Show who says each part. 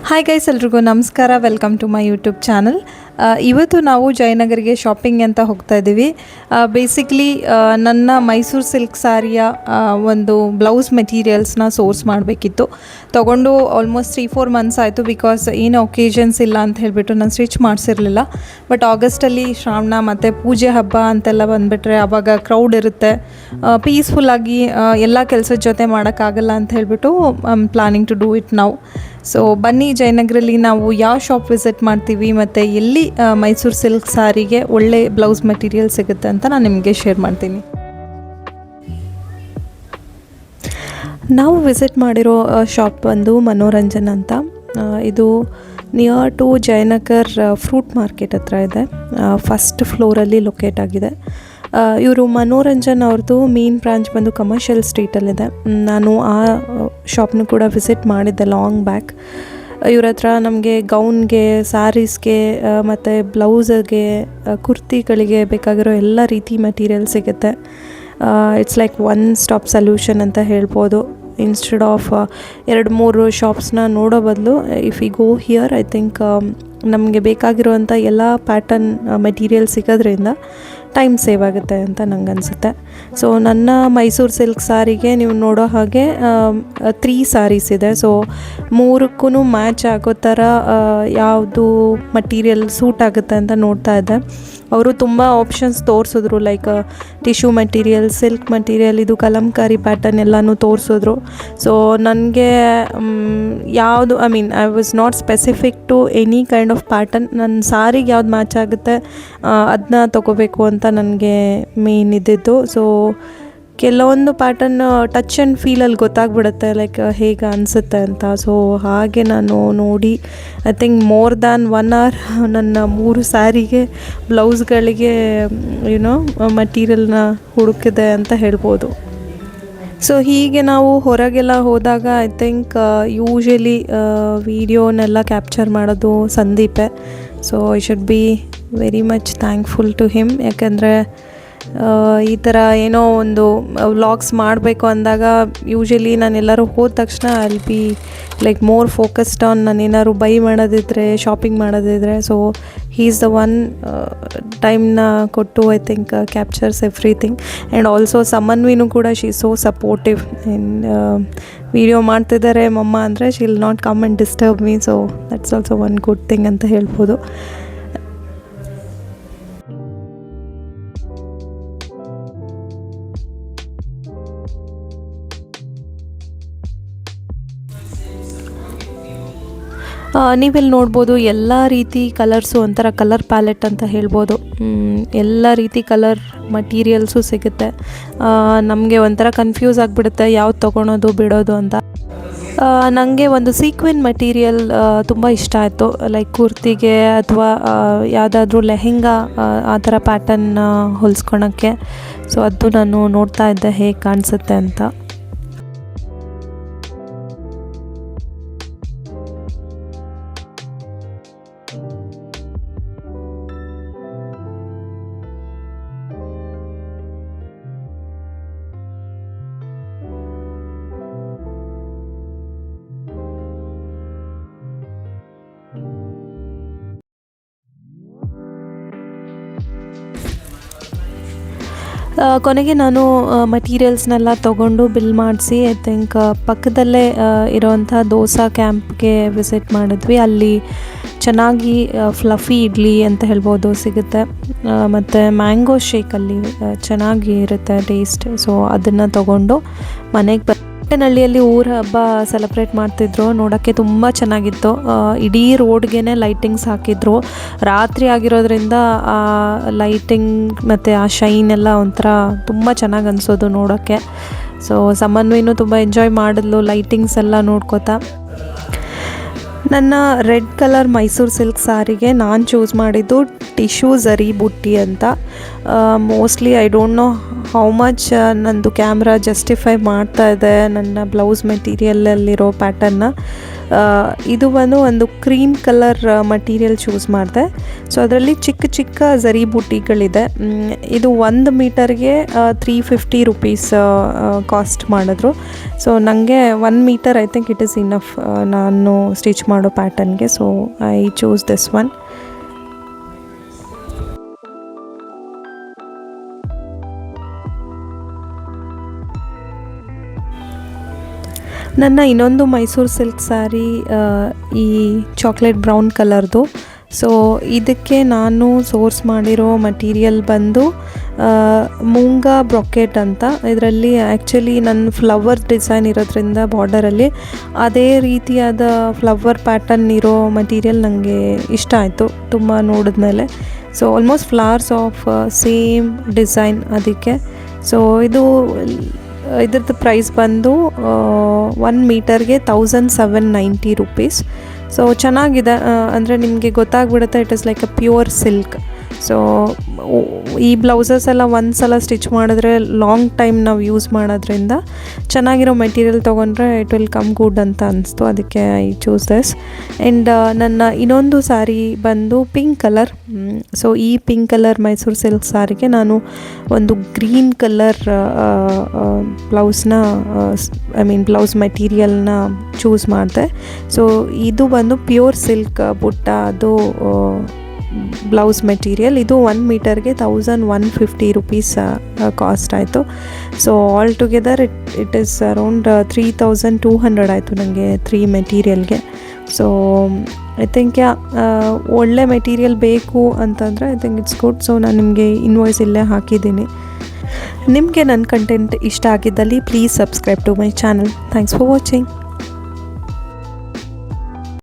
Speaker 1: Hi guys, ಎಲ್ರಿಗೂ ನಮಸ್ಕಾರ. Welcome to my YouTube channel. ಇವತ್ತು ನಾವು ಜಯನಗರಿಗೆ ಶಾಪಿಂಗ್ ಅಂತ ಹೋಗ್ತಾ ಇದ್ದೀವಿ. ಬೇಸಿಕ್ಲಿ ನನ್ನ ಮೈಸೂರು ಸಿಲ್ಕ್ ಸ್ಯಾರಿಯ ಒಂದು ಬ್ಲೌಸ್ ಮೆಟೀರಿಯಲ್ಸ್ನ ಸೋರ್ಸ್ ಮಾಡಬೇಕಿತ್ತು. ತೊಗೊಂಡು ಆಲ್ಮೋಸ್ಟ್ 3-4 ಮಂತ್ಸ್ ಆಯಿತು. ಬಿಕಾಸ್ ಏನು ಒಕೇಜನ್ಸ್ ಇಲ್ಲ ಅಂತ ಹೇಳಿಬಿಟ್ಟು ನಾನು ಸ್ಟಿಚ್ ಮಾಡಿಸಿರಲಿಲ್ಲ. ಬಟ್ ಆಗಸ್ಟಲ್ಲಿ ಶ್ರಾವಣ ಮತ್ತು ಪೂಜೆ ಹಬ್ಬ ಅಂತೆಲ್ಲ ಬಂದುಬಿಟ್ರೆ ಆವಾಗ ಕ್ರೌಡ್ ಇರುತ್ತೆ, ಪೀಸ್ಫುಲ್ಲಾಗಿ ಎಲ್ಲ ಕೆಲಸದ ಜೊತೆ ಮಾಡೋಕ್ಕಾಗಲ್ಲ ಅಂತ ಹೇಳಿಬಿಟ್ಟು I am planning to do it now. So ಬನ್ನಿ, ಜಯನಗರಲ್ಲಿ ನಾವು ಯಾವ ಶಾಪ್ ವಿಸಿಟ್ ಮಾಡ್ತೀವಿ ಮತ್ತು ಎಲ್ಲಿ ಮೈಸೂರು ಸಿಲ್ಕ್ ಸ್ಯಾರಿಗೆ ಒಳ್ಳೆ ಬ್ಲೌಸ್ ಮೆಟೀರಿಯಲ್ ಸಿಗುತ್ತೆ ಅಂತ ನಾನು ನಿಮಗೆ ಶೇರ್ ಮಾಡ್ತೀನಿ. ನಾವು ವಿಸಿಟ್ ಮಾಡಿರೋ ಶಾಪ್ ಬಂದು ಮನೋರಂಜನ್ ಅಂತ. ಇದು near to Jayanagar fruit market ಹತ್ರ ಇದೆ. ಫಸ್ಟ್ ಫ್ಲೋರಲ್ಲಿ ಲೊಕೇಟ್ ಆಗಿದೆ. ಇವರು ಮನೋರಂಜನ್ ಅವ್ರದ್ದು ಮೇನ್ ಬ್ರಾಂಚ್ ಬಂದು ಕಮರ್ಷಿಯಲ್ ಸ್ಟ್ರೀಟಲ್ಲಿದೆ. ನಾನು ಆ ಶಾಪ್ನು ಕೂಡ ವಿಸಿಟ್ ಮಾಡಿದ್ದೆ ಲಾಂಗ್ ಬ್ಯಾಕ್. ಇವ್ರ ಹತ್ರ ನಮಗೆ ಗೌನ್ಗೆ, ಸ್ಯಾರೀಸ್ಗೆ ಮತ್ತು ಬ್ಲೌಸಿಗೆ, ಕುರ್ತಿಗಳಿಗೆ ಬೇಕಾಗಿರೋ ಎಲ್ಲ ರೀತಿ ಮೆಟೀರಿಯಲ್ ಸಿಗುತ್ತೆ. It's like one stop solution ಅಂತ ಹೇಳ್ಬೋದು. ಇನ್ಸ್ಟೆಡ್ ಆಫ್ 2-3 ಶಾಪ್ಸ್ನ ನೋಡೋ ಬದಲು if you go here, I think ನಮಗೆ ಬೇಕಾಗಿರುವಂಥ ಎಲ್ಲ ಪ್ಯಾಟರ್ನ್ ಮೆಟೀರಿಯಲ್ ಸಿಗೋದ್ರಿಂದ ಟೈಮ್ ಸೇವ್ ಆಗುತ್ತೆ ಅಂತ ನಂಗೆ ಅನಿಸುತ್ತೆ. ಸೊ ನನ್ನ ಮೈಸೂರು ಸಿಲ್ಕ್ ಸ್ಯಾರಿಗೆ ನೀವು ನೋಡೋ ಹಾಗೆ 3 ಸ್ಯಾರೀಸ್ ಇದೆ. ಸೊ 3ಕ್ಕೂ ಮ್ಯಾಚ್ ಆಗೋ ಥರ ಯಾವುದು ಮಟೀರಿಯಲ್ ಸೂಟ್ ಆಗುತ್ತೆ ಅಂತ ನೋಡ್ತಾ ಇದ್ದೆ. ಅವರು ತುಂಬ ಆಪ್ಷನ್ಸ್ ತೋರಿಸಿದ್ರು, like tissue material, silk material, ಇದು ಕಲಂಕಾರಿ ಪ್ಯಾಟರ್ನ್ ಎಲ್ಲನೂ ತೋರಿಸಿದ್ರು. ಸೊ ನನಗೆ ಯಾವುದು I was not specific to any kind of pattern. ನನ್ನ ಸ್ಯಾರಿಗೆ ಯಾವ್ದು ಮ್ಯಾಚ್ ಆಗುತ್ತೆ ಅದನ್ನ ತೊಗೋಬೇಕು ಅಂತ ನನಗೆ ಮೇನ್ ಇದ್ದಿದ್ದು. ಸೊ ಕೆಲವೊಂದು ಪ್ಯಾಟರ್ನ್ ಟಚ್ ಆ್ಯಂಡ್ ಫೀಲಲ್ಲಿ ಗೊತ್ತಾಗ್ಬಿಡುತ್ತೆ, ಲೈಕ್ ಹೇಗೆ ಅನಿಸುತ್ತೆ ಅಂತ. ಸೊ ಹಾಗೆ ನಾನು ನೋಡಿ I think more than 1 hour ನನ್ನ 3 ಸ್ಯಾರಿಗೆ ಬ್ಲೌಸ್ಗಳಿಗೆ ಮಟೀರಿಯಲ್ನ ಹುಡುಕಿದೆ ಅಂತ ಹೇಳ್ಬೋದು. ಸೊ ಹೀಗೆ ನಾವು ಹೊರಗೆಲ್ಲ ಹೋದಾಗ ಐ ಥಿಂಕ್ ಯೂಶ್ವಲಿ ವೀಡಿಯೋನೆಲ್ಲ ಕ್ಯಾಪ್ಚರ್ ಮಾಡೋದು ಸಂದೀಪೆ. So I should be very much thankful to him. ಯಾಕೆಂದರೆ ಈ ಥರ ಏನೋ ಒಂದು ವ್ಲಾಗ್ಸ್ ಮಾಡಬೇಕು ಅಂದಾಗ ಯೂಶ್ವಲಿ ನಾನು ಎಲ್ಲರೂ ಹೋದ ತಕ್ಷಣ I be like more focused on ನಾನು ಏನಾದ್ರು ಬೈ ಮಾಡೋದಿದ್ರೆ, ಶಾಪಿಂಗ್ ಮಾಡೋದಿದ್ರೆ. So he is the one ಟೈಮ್ನ ಕೊಟ್ಟು I think captures everything. And also ಸಮನ್ವಿನೂ ಕೂಡ she so supportive. And video ಮಾಡ್ತಿದ್ದಾರೆ ಮಮ್ಮ ಅಂದರೆ she will not come and disturb me. So that's also one good thing ಅಂತ ಹೇಳ್ಬೋದು. ನೀವಿಲ್ಲಿ ನೋಡ್ಬೋದು ಎಲ್ಲ ರೀತಿ ಕಲರ್ಸು, ಒಂಥರ ಕಲರ್ ಪ್ಯಾಲೆಟ್ ಅಂತ ಹೇಳ್ಬೋದು. ಎಲ್ಲ ರೀತಿ ಕಲರ್ ಮಟೀರಿಯಲ್ಸು ಸಿಗುತ್ತೆ. ನಮಗೆ ಒಂಥರ ಕನ್ಫ್ಯೂಸ್ ಆಗಿಬಿಡುತ್ತೆ ಯಾವ್ದು ತೊಗೊಳೋದು ಬಿಡೋದು ಅಂತ. ನನಗೆ ಒಂದು ಸೀಕ್ವೆನ್ ಮಟೀರಿಯಲ್ ತುಂಬ ಇಷ್ಟ ಆಯಿತು, ಲೈಕ್ ಕುರ್ತಿಗೆ ಅಥವಾ ಯಾವುದಾದ್ರೂ ಲೆಹೆಂಗಾ ಆ ಥರ ಪ್ಯಾಟರ್ನ್ ಹೊಲಿಸ್ಕೊಳಕ್ಕೆ. ಸೊ ಅದು ನಾನು ನೋಡ್ತಾ ಇದ್ದೆ ಹೇಗೆ ಕಾಣಿಸುತ್ತೆ ಅಂತ. ಕೊನೆಗೆ ನಾನು ಮಟೀರಿಯಲ್ಸ್ನೆಲ್ಲ ತೊಗೊಂಡು ಬಿಲ್ ಮಾಡಿಸಿ ಐ ಥಿಂಕ್ ಪಕ್ಕದಲ್ಲೇ ಇರೋವಂಥ ದೋಸಾ ಕ್ಯಾಂಪ್ಗೆ ವಿಸಿಟ್ ಮಾಡಿದ್ವಿ. ಅಲ್ಲಿ ಚೆನ್ನಾಗಿ ಫ್ಲಫಿ ಇಡ್ಲಿ ಅಂತ ಹೇಳ್ಬೋದು ಸಿಗುತ್ತೆ, ಮತ್ತು ಮ್ಯಾಂಗೋ ಶೇಕಲ್ಲಿ ಚೆನ್ನಾಗಿ ಇರುತ್ತೆ ಟೇಸ್ಟ್. ಸೊ ಅದನ್ನು ತೊಗೊಂಡು ಮನೆಗೆ ನಳ್ಳಿಯಲ್ಲಿ ಊರ ಹಬ್ಬ ಸೆಲೆಬ್ರೇಟ್ ಮಾಡ್ತಿದ್ರು. ನೋಡೋಕ್ಕೆ ತುಂಬ ಚೆನ್ನಾಗಿತ್ತು. ಇಡೀ ರೋಡ್ಗೆ ಲೈಟಿಂಗ್ಸ್ ಹಾಕಿದ್ರು. ರಾತ್ರಿ ಆಗಿರೋದ್ರಿಂದ ಆ ಲೈಟಿಂಗ್ ಮತ್ತು ಆ ಶೈನ್ ಎಲ್ಲ ಒಂಥರ ತುಂಬ ಚೆನ್ನಾಗಿ ಅನಿಸೋದು ನೋಡೋಕ್ಕೆ. ಸೊ ಸಮನ್ವಿನೂ ತುಂಬ ಎಂಜಾಯ್ ಮಾಡಿದ್ಲು ಲೈಟಿಂಗ್ಸ್ ಎಲ್ಲ ನೋಡ್ಕೋತಾ. ನನ್ನ ರೆಡ್ ಕಲರ್ ಮೈಸೂರು ಸಿಲ್ಕ್ ಸ್ಯಾರಿಗೆ ನಾನು ಚೂಸ್ ಮಾಡಿದ್ದು ಟಿಶ್ಯೂ ಝರಿ ಬುಟ್ಟಿ ಅಂತ. Mostly I don't know how much ನಂದು ಕ್ಯಾಮ್ರಾ ಜಸ್ಟಿಫೈ ಮಾಡ್ತಾ ಇದೆ ನನ್ನ ಬ್ಲೌಸ್ ಮೆಟೀರಿಯಲಲ್ಲಿರೋ ಪ್ಯಾಟರ್ನ. ಇದು ಒಂದು ಕ್ರೀಮ್ ಕಲರ್ ಮಟೀರಿಯಲ್ ಚೂಸ್ ಮಾಡಿದೆ. ಸೊ ಅದರಲ್ಲಿ ಚಿಕ್ಕ ಚಿಕ್ಕ ಝರಿ ಬುಟ್ಟಿಗಳಿದೆ. ಇದು 1 ಮೀಟರ್ಗೆ 350 ರುಪೀಸ್ ಕಾಸ್ಟ್ ಮಾಡಿದ್ರು. ಸೊ ನನಗೆ 1 meter I think it is enough ನಾನು ಸ್ಟಿಚ್ ಮಾಡೋ ಪ್ಯಾಟರ್ನ್ಗೆ. So I choose this one. ನನ್ನ ಇನ್ನೊಂದು ಮೈಸೂರು ಸಿಲ್ಕ್ ಸ್ಯಾರಿ ಈ ಚಾಕ್ಲೇಟ್ ಬ್ರೌನ್ ಕಲರ್ದು. ಸೊ ಇದಕ್ಕೆ ನಾನು ಸೋರ್ಸ್ ಮಾಡಿರೋ ಮಟೀರಿಯಲ್ ಬಂದು ಮೂಂಗಾ ಬ್ರೊಕೆಟ್ ಅಂತ. ಇದರಲ್ಲಿ ಆ್ಯಕ್ಚುಲಿ ನನ್ನ ಫ್ಲವರ್ ಡಿಸೈನ್ ಇರೋದ್ರಿಂದ ಬಾರ್ಡರಲ್ಲಿ ಅದೇ ರೀತಿಯಾದ ಫ್ಲವರ್ ಪ್ಯಾಟರ್ನ್ ಇರೋ ಮಟೀರಿಯಲ್ ನನಗೆ ಇಷ್ಟ ಆಯಿತು ತುಂಬ ನೋಡಿದ್ಮೇಲೆ. So almost flowers of same design ಅದಕ್ಕೆ. ಸೊ ಇದ್ರದ್ದು ಪ್ರೈಸ್ ಬಂದು 1 ಮೀಟರ್ಗೆ 1790 ರುಪೀಸ್. ಸೊ ಚೆನ್ನಾಗಿದೆ, ಅಂದರೆ ನಿಮಗೆ ಗೊತ್ತಾಗ್ಬಿಡುತ್ತೆ it is like a pure silk. So ಈ ಬ್ಲೌಸಸ್ ಎಲ್ಲ ಒಂದು ಸಲ ಸ್ಟಿಚ್ ಮಾಡಿದ್ರೆ ಲಾಂಗ್ ಟೈಮ್ ನಾವು ಯೂಸ್ ಮಾಡೋದ್ರಿಂದ ಚೆನ್ನಾಗಿರೋ ಮೆಟೀರಿಯಲ್ ತೊಗೊಂಡ್ರೆ ಇಟ್ ವಿಲ್ ಕಮ್ ಗುಡ್ ಅಂತ ಅನಿಸ್ತು. ಅದಕ್ಕೆ ಐ ಚೂಸ್ ದಿಸ್. ಆ್ಯಂಡ್ ನನ್ನ ಇನ್ನೊಂದು ಸ್ಯಾರಿ ಬಂದು ಪಿಂಕ್ ಕಲರ್. ಸೊ ಈ ಪಿಂಕ್ ಕಲರ್ ಮೈಸೂರು ಸಿಲ್ಕ್ ಸ್ಯಾರಿಗೆ ನಾನು ಒಂದು ಗ್ರೀನ್ ಕಲರ್ ಬ್ಲೌಸ್ ಮೆಟೀರಿಯಲ್ನ ಚೂಸ್ ಮಾಡಿದೆ. ಸೊ ಇದು ಬಂದು ಪ್ಯೂರ್ ಸಿಲ್ಕ್ ಬುಟ್ಟ ಅದು ಬ್ಲೌಸ್ ಮೆಟೀರಿಯಲ್. ಇದು 1 ಮೀಟರ್ಗೆ 1150 ರುಪೀಸ್ ಕಾಸ್ಟ್ ಆಯಿತು. So all together it is around 3200 ಆಯಿತು ನನಗೆ 3 ಮೆಟೀರಿಯಲ್ಗೆ. ಸೊ ಐ ಥಿಂಕ್ ಒಳ್ಳೆ ಮೆಟೀರಿಯಲ್ ಬೇಕು ಅಂತಂದರೆ I think it's good. So ನಾನು ನಿಮಗೆ ಇನ್ವಾಯ್ಸ್ ಇಲ್ಲೇ ಹಾಕಿದ್ದೀನಿ. ನಿಮಗೆ ನನ್ನ ಕಂಟೆಂಟ್ ಇಷ್ಟ ಆಗಿದ್ದಲ್ಲಿ please subscribe to my channel. Thanks for watching.